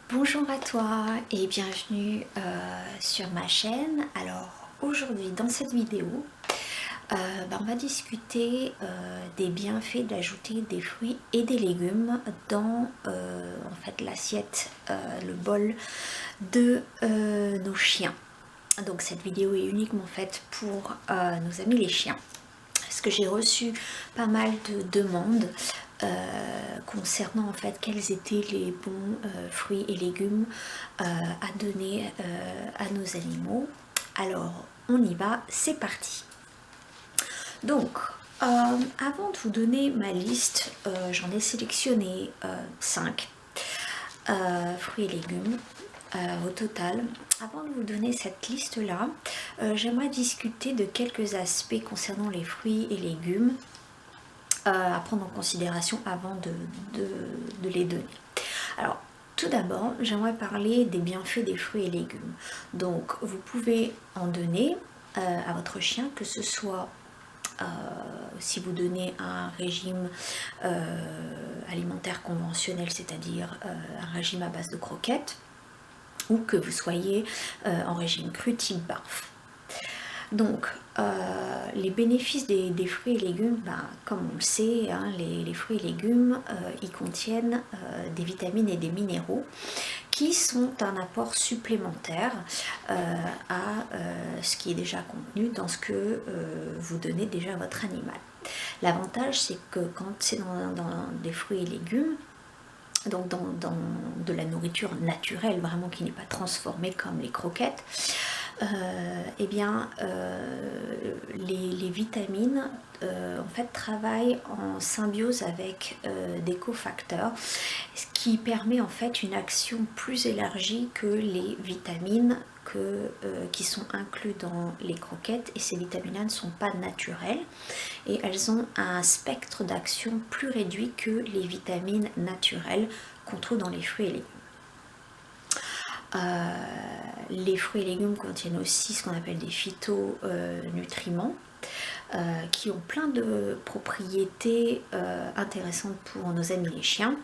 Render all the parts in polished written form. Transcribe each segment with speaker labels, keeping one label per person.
Speaker 1: Bonjour à toi et bienvenue sur ma chaîne. Alors aujourd'hui dans cette vidéo, on va discuter des bienfaits d'ajouter des fruits et des légumes dans en fait l'assiette, le bol de nos chiens. Donc cette vidéo est uniquement faite pour nos amis les chiens. Parce que j'ai reçu pas mal de demandes concernant en fait quels étaient les bons fruits et légumes à donner à nos animaux. Alors on y va, c'est parti. Donc avant de vous donner ma liste, j'en ai sélectionné 5 fruits et légumes au total. Avant de vous donner cette liste là, j'aimerais discuter de quelques aspects concernant les fruits et légumes à prendre en considération avant de les donner. Alors tout d'abord, j'aimerais parler des bienfaits des fruits et légumes. Donc vous pouvez en donner à votre chien, que ce soit si vous donnez un régime alimentaire conventionnel, c'est-à-dire un régime à base de croquettes, ou que vous soyez en régime cru type barf. Donc, les bénéfices des fruits et légumes, comme on le sait, hein, les fruits et légumes, ils contiennent des vitamines et des minéraux qui sont un apport supplémentaire à ce qui est déjà contenu dans ce que vous donnez déjà à votre animal. L'avantage, c'est que quand c'est dans des fruits et légumes, donc dans de la nourriture naturelle, vraiment qui n'est pas transformée comme les croquettes, les vitamines en fait travaillent en symbiose avec des cofacteurs, ce qui permet en fait une action plus élargie que les vitamines qui sont inclus dans les croquettes, et ces vitamines-là ne sont pas naturelles et elles ont un spectre d'action plus réduit que les vitamines naturelles qu'on trouve dans les fruits et légumes. Les fruits et légumes contiennent aussi ce qu'on appelle des phytonutriments qui ont plein de propriétés intéressantes pour nos amis les chiens.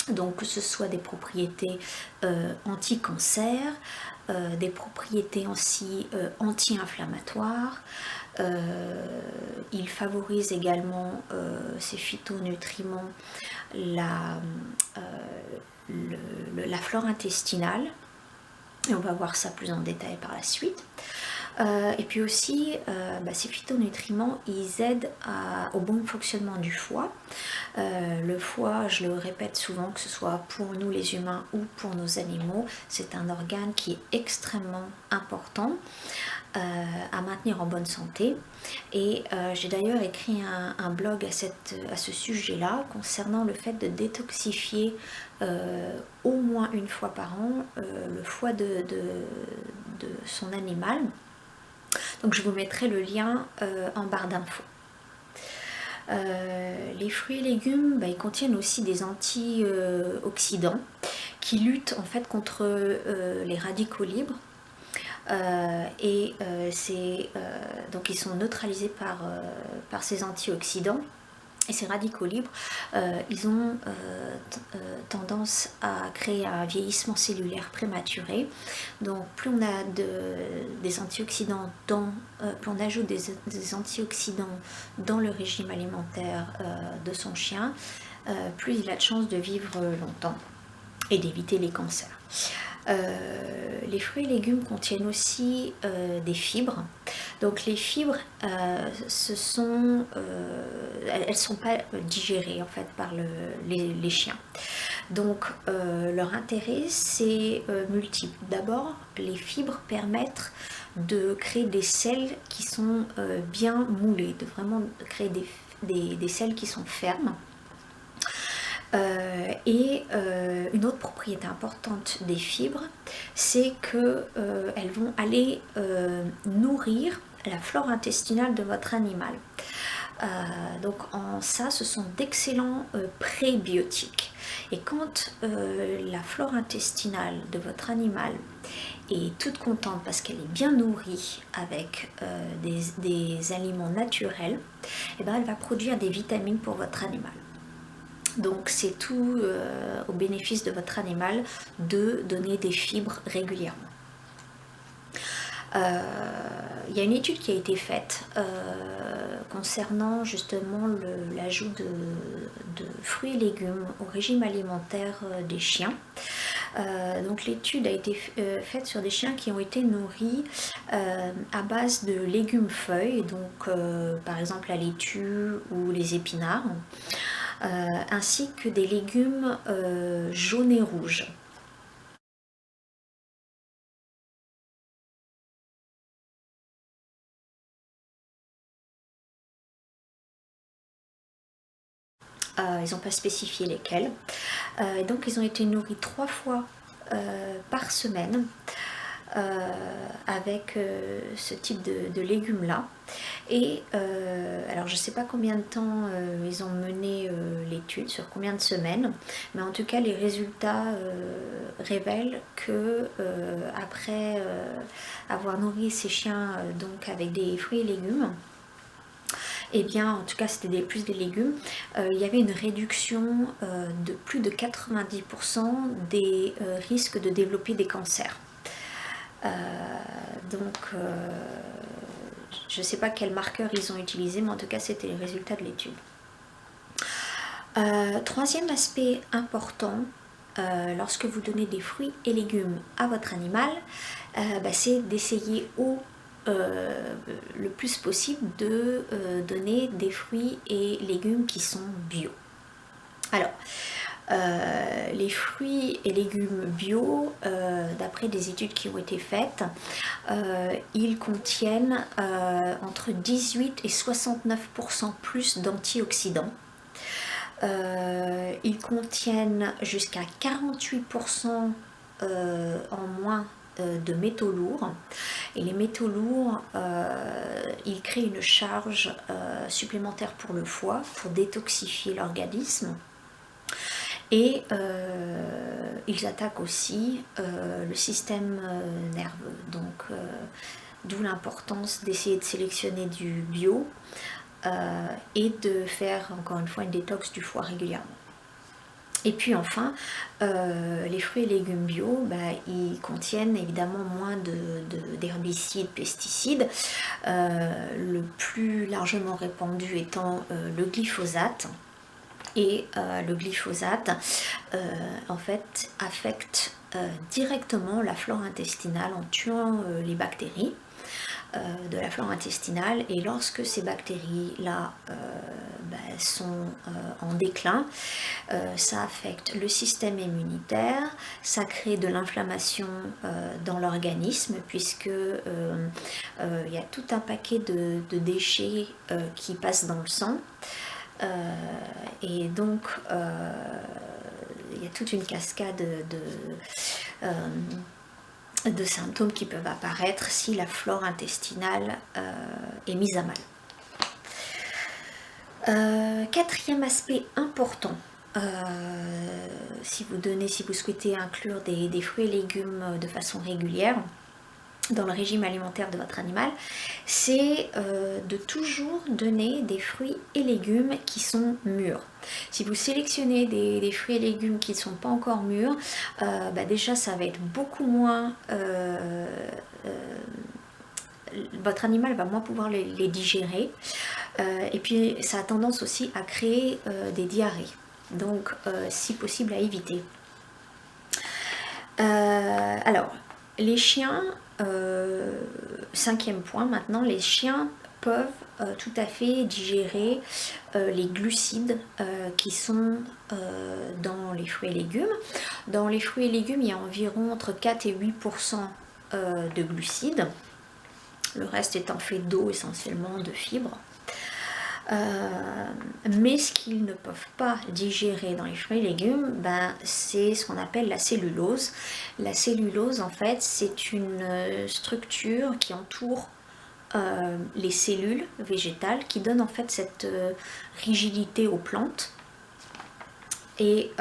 Speaker 1: Donc que ce soit des propriétés anti-cancer, des propriétés aussi anti-inflammatoires. Ils favorisent également ces phytonutriments la flore intestinale. Et on va voir ça plus en détail par la suite. Et puis aussi, ces phytonutriments, ils aident au bon fonctionnement du foie. Le foie, je le répète souvent, que ce soit pour nous les humains ou pour nos animaux, c'est un organe qui est extrêmement important à maintenir en bonne santé. Et j'ai d'ailleurs écrit un blog à ce sujet-là concernant le fait de détoxifier au moins une fois par an le foie de son animal. Donc je vous mettrai le lien en barre d'infos. Les fruits et légumes, ils contiennent aussi des antioxydants qui luttent en fait contre les radicaux libres. Donc ils sont neutralisés par ces antioxydants. Et ces radicaux libres, ils ont tendance à créer un vieillissement cellulaire prématuré. Donc plus on a des antioxydants plus on ajoute des antioxydants dans le régime alimentaire de son chien, plus il a de chances de vivre longtemps et d'éviter les cancers. Les fruits et légumes contiennent aussi des fibres. Donc les fibres, elles sont pas digérées en fait par les chiens. Donc leur intérêt c'est multiple. D'abord, les fibres permettent de créer des selles qui sont bien moulées, de vraiment créer des selles qui sont fermes. Une autre propriété importante des fibres, c'est qu'elles vont aller nourrir la flore intestinale de votre animal. Donc en ça, ce sont d'excellents prébiotiques. Et quand la flore intestinale de votre animal est toute contente parce qu'elle est bien nourrie avec des aliments naturels, elle va produire des vitamines pour votre animal. Donc c'est tout au bénéfice de votre animal de donner des fibres régulièrement. Il y a une étude qui a été faite concernant justement l'ajout de fruits et légumes au régime alimentaire des chiens. Donc l'étude a été faite sur des chiens qui ont été nourris à base de légumes feuilles, donc par exemple la laitue ou les épinards, ainsi que des légumes jaunes et rouges. Ils n'ont pas spécifié lesquels. Donc ils ont été nourris 3 fois par semaine avec ce type de légumes là. Et alors je ne sais pas combien de temps ils ont mené l'étude, sur combien de semaines, mais en tout cas les résultats révèlent que après avoir nourri ces chiens donc avec des fruits et légumes, et bien en tout cas c'était plus des légumes, il y avait une réduction de plus de 90% des risques de développer des cancers. Donc je ne sais pas quel marqueur ils ont utilisé, mais en tout cas c'était les résultats de l'étude. Troisième aspect important, lorsque vous donnez des fruits et légumes à votre animal, c'est d'essayer le plus possible de donner des fruits et légumes qui sont bio. Alors, les fruits et légumes bio, d'après des études qui ont été faites, ils contiennent entre 18 et 69% plus d'antioxydants. Ils contiennent jusqu'à 48% en moins de métaux lourds, et les métaux lourds ils créent une charge supplémentaire pour le foie pour détoxifier l'organisme, et ils attaquent aussi le système nerveux, donc d'où l'importance d'essayer de sélectionner du bio et de faire encore une fois une détox du foie régulièrement. Et puis enfin, les fruits et légumes bio, ils contiennent évidemment moins d'herbicides, pesticides, le plus largement répandu étant le glyphosate. Et le glyphosate en fait affecte directement la flore intestinale en tuant les bactéries de la flore intestinale, et lorsque ces bactéries là sont en déclin, ça affecte le système immunitaire, ça crée de l'inflammation dans l'organisme, puisque il y a tout un paquet de déchets qui passent dans le sang, et donc il y a toute une cascade de symptômes qui peuvent apparaître si la flore intestinale est mise à mal. Quatrième aspect important, si vous souhaitez inclure des fruits et légumes de façon régulière dans le régime alimentaire de votre animal, c'est de toujours donner des fruits et légumes qui sont mûrs. Si vous sélectionnez des fruits et légumes qui ne sont pas encore mûrs, déjà ça va être beaucoup moins... votre animal va moins pouvoir les digérer, et puis ça a tendance aussi à créer des diarrhées, donc si possible à éviter. Alors, les chiens, cinquième point maintenant, les chiens peuvent tout à fait digérer les glucides qui sont dans les fruits et légumes. Dans les fruits et légumes, il y a environ entre 4 et 8% de glucides, le reste étant fait d'eau, essentiellement de fibres. Mais ce qu'ils ne peuvent pas digérer dans les fruits et légumes, c'est ce qu'on appelle la cellulose. La cellulose, en fait, c'est une structure qui entoure les cellules végétales, qui donne en fait cette rigidité aux plantes. Et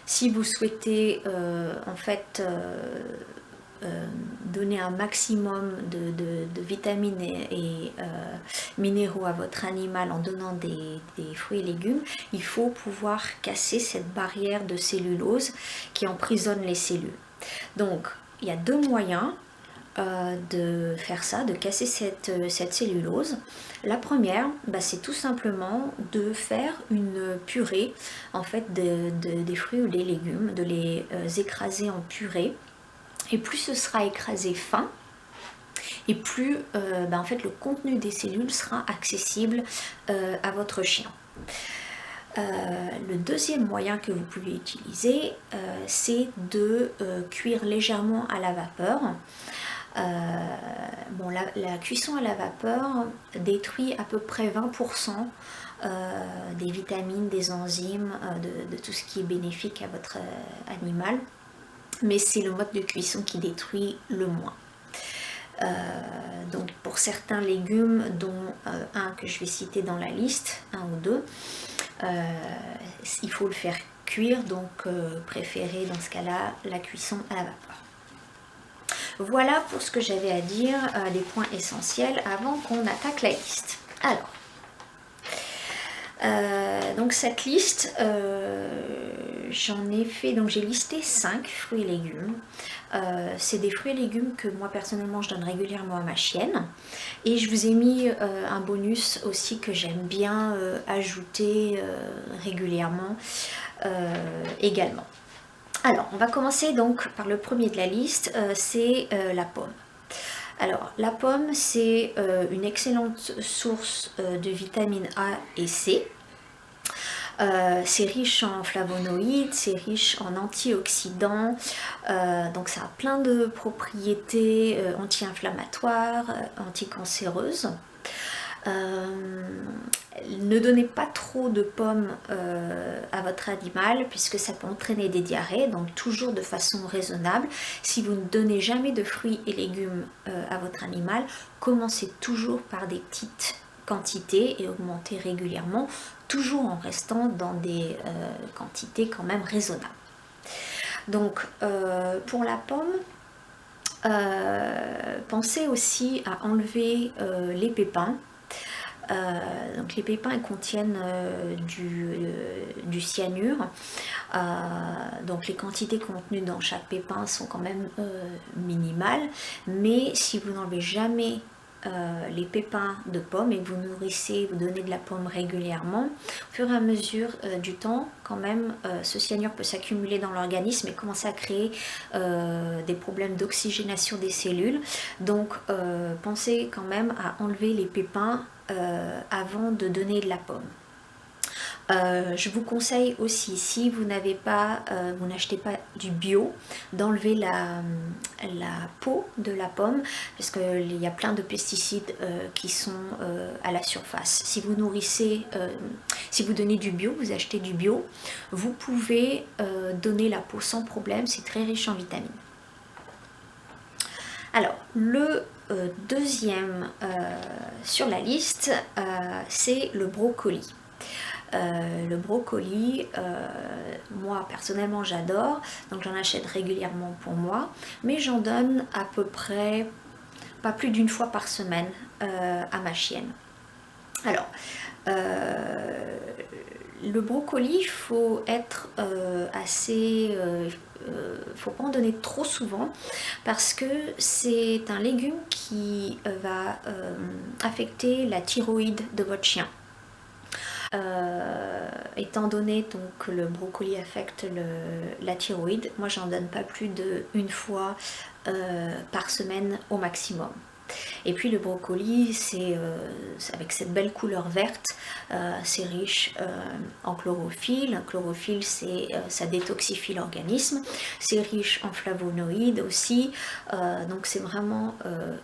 Speaker 1: si vous souhaitez en fait donner un maximum de vitamines et minéraux à votre animal en donnant des fruits et légumes, il faut pouvoir casser cette barrière de cellulose qui emprisonne les cellules. Donc, il y a deux moyens de faire ça, de casser cette cellulose. La première, c'est tout simplement de faire une purée en fait des fruits ou des légumes, de les écraser en purée. Et plus ce sera écrasé fin, et plus en fait le contenu des cellules sera accessible à votre chien. Le deuxième moyen que vous pouvez utiliser, c'est de cuire légèrement à la vapeur. La cuisson à la vapeur détruit à peu près 20% des vitamines, des enzymes, de tout ce qui est bénéfique à votre animal, mais c'est le mode de cuisson qui détruit le moins. Donc pour certains légumes, dont un que je vais citer dans la liste, un ou deux, il faut le faire cuire, donc préférez dans ce cas-là la cuisson à la vapeur. Voilà pour ce que j'avais à dire, les points essentiels avant qu'on attaque la liste. Alors, donc cette liste, j'en ai fait, donc j'ai listé 5 fruits et légumes. C'est des fruits et légumes que moi personnellement je donne régulièrement à ma chienne. Et je vous ai mis un bonus aussi que j'aime bien ajouter régulièrement également. Alors, on va commencer donc par le premier de la liste, c'est la pomme. Alors, la pomme, c'est une excellente source de vitamines A et C. C'est riche en flavonoïdes, c'est riche en antioxydants, donc ça a plein de propriétés anti-inflammatoires, anticancéreuses. Ne donnez pas trop de pommes à votre animal puisque ça peut entraîner des diarrhées, donc toujours de façon raisonnable. Si vous ne donnez jamais de fruits et légumes à votre animal, commencez toujours par des petites quantités et augmentez régulièrement, toujours en restant dans des quantités quand même raisonnables. Donc pour la pomme, pensez aussi à enlever les pépins. Donc les pépins contiennent du cyanure, donc les quantités contenues dans chaque pépin sont quand même minimales, mais si vous n'enlevez jamais les pépins de pommes et que vous nourrissez, vous donnez de la pomme régulièrement, au fur et à mesure du temps, quand même, ce cyanure peut s'accumuler dans l'organisme et commencer à créer des problèmes d'oxygénation des cellules. Donc pensez quand même à enlever les pépins avant de donner de la pomme. Je vous conseille aussi, si vous n'avez pas, vous n'achetez pas du bio, d'enlever la peau de la pomme parce qu'il y a plein de pesticides qui sont à la surface. Si vous nourrissez, si vous donnez du bio, vous achetez du bio, vous pouvez donner la peau sans problème, c'est très riche en vitamines. Alors, le deuxième sur la liste, c'est le brocoli. Le brocoli, moi personnellement j'adore, donc j'en achète régulièrement pour moi, mais j'en donne à peu près pas plus d'une fois par semaine à ma chienne. Alors, le brocoli, il faut être assez... faut pas en donner trop souvent parce que c'est un légume qui va affecter la thyroïde de votre chien. Étant donné donc, que le brocoli affecte la thyroïde, moi j'en donne pas plus d'une fois par semaine au maximum. Et puis le brocoli, c'est avec cette belle couleur verte, c'est riche en chlorophylle. Chlorophylle, ça détoxifie l'organisme. C'est riche en flavonoïdes aussi, donc c'est vraiment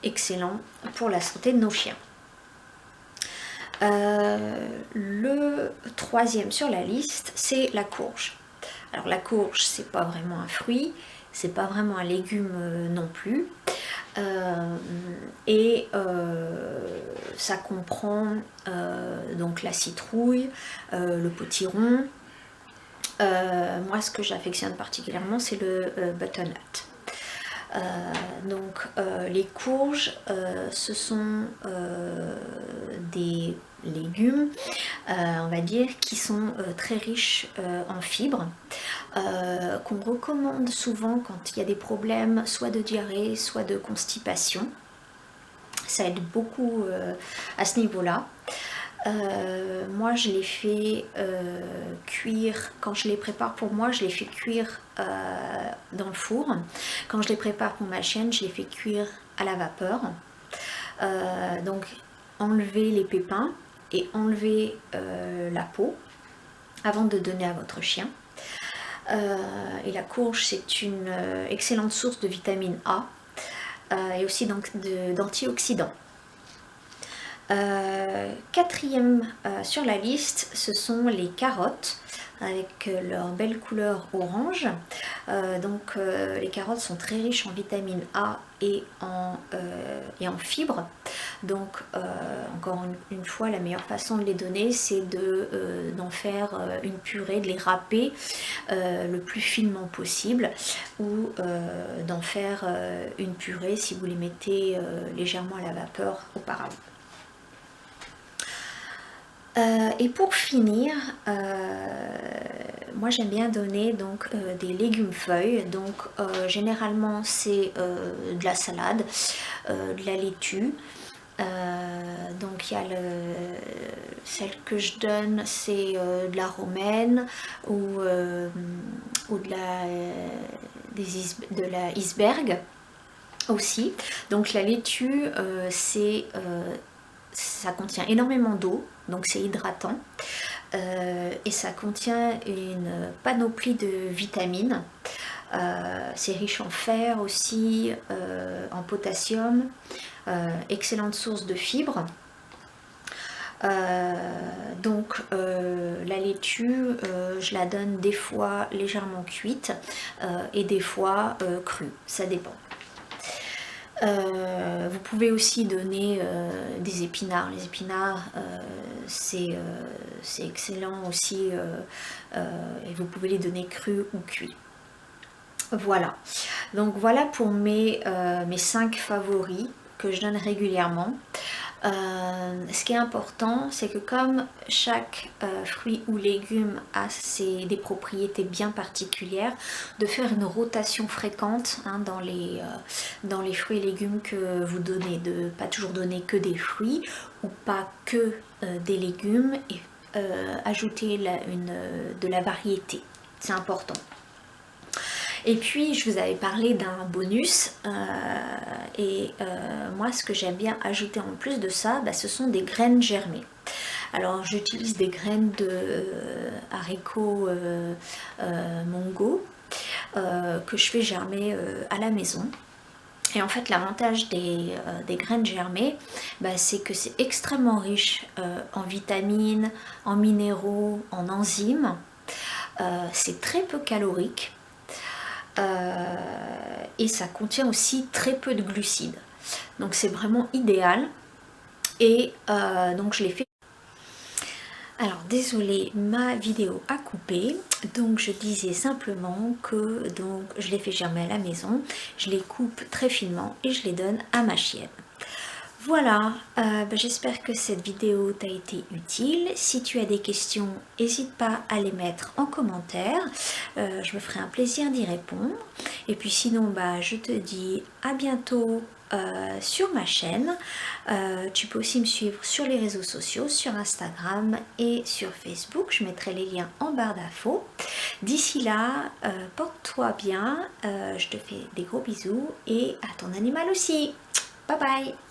Speaker 1: excellent pour la santé de nos chiens. Le troisième sur la liste, c'est la courge. Alors la courge, c'est pas vraiment un fruit, c'est pas vraiment un légume non plus. Ça comprend donc la citrouille, le potiron. Moi, ce que j'affectionne particulièrement, c'est le butternut. Les courges, ce sont des légumes, on va dire, qui sont très riches en fibres, qu'on recommande souvent quand il y a des problèmes soit de diarrhée, soit de constipation. Ça aide beaucoup à ce niveau-là. Moi je les fais cuire, quand je les prépare pour moi, je les fais cuire dans le four. Quand je les prépare pour ma chienne, je les fais cuire à la vapeur. Donc enlever les pépins et enlever la peau avant de donner à votre chien. Et la courge, c'est une excellente source de vitamine A et aussi d'antioxydants. Quatrième sur la liste, ce sont les carottes avec leur belle couleur orange. Les carottes sont très riches en vitamine A et en fibres. Donc encore une fois, la meilleure façon de les donner, c'est d'en faire une purée, de les râper le plus finement possible, ou d'en faire une purée si vous les mettez légèrement à la vapeur auparavant. Et pour finir, moi j'aime bien donner donc des légumes feuilles. Donc généralement c'est de la salade, de la laitue. Donc il y a celle que je donne, c'est de la romaine ou de la iceberg aussi. Donc la laitue, ça contient énormément d'eau, donc c'est hydratant, et ça contient une panoplie de vitamines. C'est riche en fer aussi, en potassium, excellente source de fibres. La laitue, je la donne des fois légèrement cuite et des fois crue, ça dépend. Vous pouvez aussi donner des épinards. Les épinards, c'est excellent aussi, et vous pouvez les donner crus ou cuits. Voilà, donc voilà pour mes 5 favoris que je donne régulièrement. Ce qui est important, c'est que comme chaque fruit ou légume a des propriétés bien particulières, de faire une rotation fréquente dans les fruits et légumes que vous donnez, de ne pas toujours donner que des fruits ou pas que des légumes, et ajouter de la variété, c'est important. Et puis je vous avais parlé d'un bonus, moi ce que j'aime bien ajouter en plus de ça, ce sont des graines germées. Alors j'utilise des graines de haricots mongo que je fais germer à la maison. Et en fait l'avantage des graines germées, c'est que c'est extrêmement riche en vitamines, en minéraux, en enzymes. C'est très peu calorique. Et ça contient aussi très peu de glucides, donc c'est vraiment idéal. Et donc je l'ai fait. Alors désolée, ma vidéo a coupé, donc je disais simplement que je les fais germer à la maison, je les coupe très finement et je les donne à ma chienne. Voilà, j'espère que cette vidéo t'a été utile. Si tu as des questions, n'hésite pas à les mettre en commentaire. Je me ferai un plaisir d'y répondre. Et puis sinon, je te dis à bientôt sur ma chaîne. Tu peux aussi me suivre sur les réseaux sociaux, sur Instagram et sur Facebook. Je mettrai les liens en barre d'infos. D'ici là, porte-toi bien. Je te fais des gros bisous et à ton animal aussi. Bye bye!